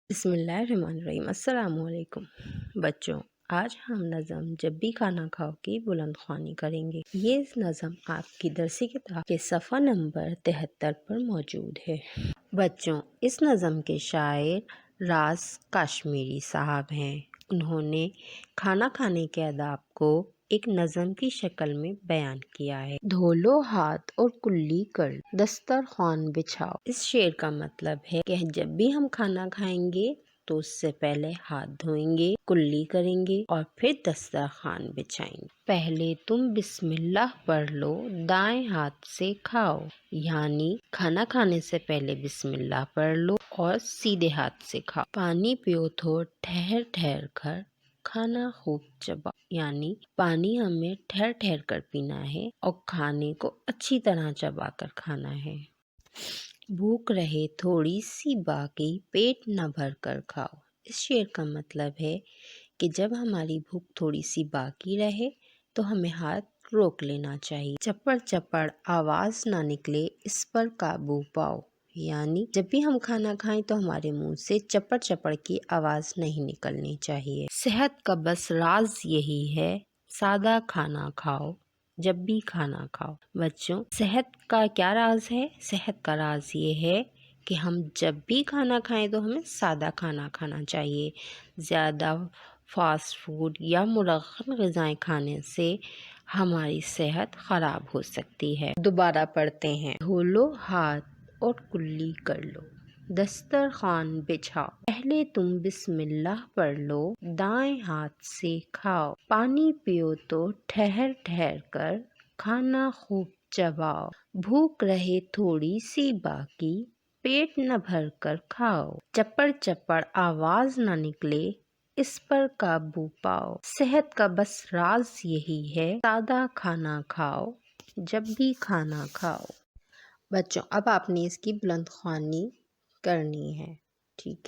بسم اللہ الرحمن الرحیم۔ السلام علیکم بچوں، آج ہم نظم جب بھی کھانا کھاؤ کی بلند خوانی کریں گے۔ یہ نظم آپ کی درسی کتاب کے صفحہ نمبر 73 پر موجود ہے۔ بچوں، اس نظم کے شاعر راز کاشمیری صاحب ہیں۔ انہوں نے کھانا کھانے کے آداب کو ایک نظم کی شکل میں بیان کیا ہے۔ دھو لو ہاتھ اور کلی کر دسترخوان بچھاؤ۔ اس شعر کا مطلب ہے کہ جب بھی ہم کھانا کھائیں گے تو اس سے پہلے ہاتھ دھوئیں گے، کلی کریں گے اور پھر دسترخوان بچھائیں گے۔ پہلے تم بسم اللہ پڑھ لو، دائیں ہاتھ سے کھاؤ، یعنی کھانا کھانے سے پہلے بسم اللہ پڑھ لو اور سیدھے ہاتھ سے کھاؤ۔ پانی پیو تو ٹھہر ٹھہر کر، کھانا خوب چباؤ، یعنی پانی ہمیں ٹھہر ٹھہر کر پینا ہے اور کھانے کو اچھی طرح چبا کر کھانا ہے۔ بھوک رہے تھوڑی سی باقی، پیٹ نہ بھر کر کھاؤ۔ اس شعر کا مطلب ہے کہ جب ہماری بھوک تھوڑی سی باقی رہے تو ہمیں ہاتھ روک لینا چاہیے۔ چپڑ چپڑ آواز نہ نکلے، اس پر قابو پاؤ، یعنی جب بھی ہم کھانا کھائیں تو ہمارے منہ سے چپڑ چپڑ کی آواز نہیں نکلنی چاہیے۔ صحت کا بس راز یہی ہے، سادہ کھانا کھاؤ جب بھی کھانا کھاؤ۔ بچوں، صحت کا کیا راز ہے؟ صحت کا راز یہ ہے کہ ہم جب بھی کھانا کھائیں تو ہمیں سادہ کھانا کھانا چاہیے۔ زیادہ فاسٹ فوڈ یا مرغن غذائیں کھانے سے ہماری صحت خراب ہو سکتی ہے۔ دوبارہ پڑھتے ہیں۔ دھو لو ہاتھ اور کلی کر لو، دسترخوان بچھاؤ۔ پہلے تم بسم اللہ پڑھ لو، دائیں ہاتھ سے کھاؤ۔ پانی پیو تو ٹھہر ٹھہر کر، کھانا خوب چباؤ۔ بھوک رہے تھوڑی سی باقی، پیٹ نہ بھر کر کھاؤ۔ چپڑ چپڑ آواز نہ نکلے، اس پر قابو پاؤ۔ صحت کا بس راز یہی ہے، سادہ کھانا کھاؤ جب بھی کھانا کھاؤ۔ بچوں، اب آپ نے اس کی بلند خوانی کرنی ہے، ٹھیک ہے؟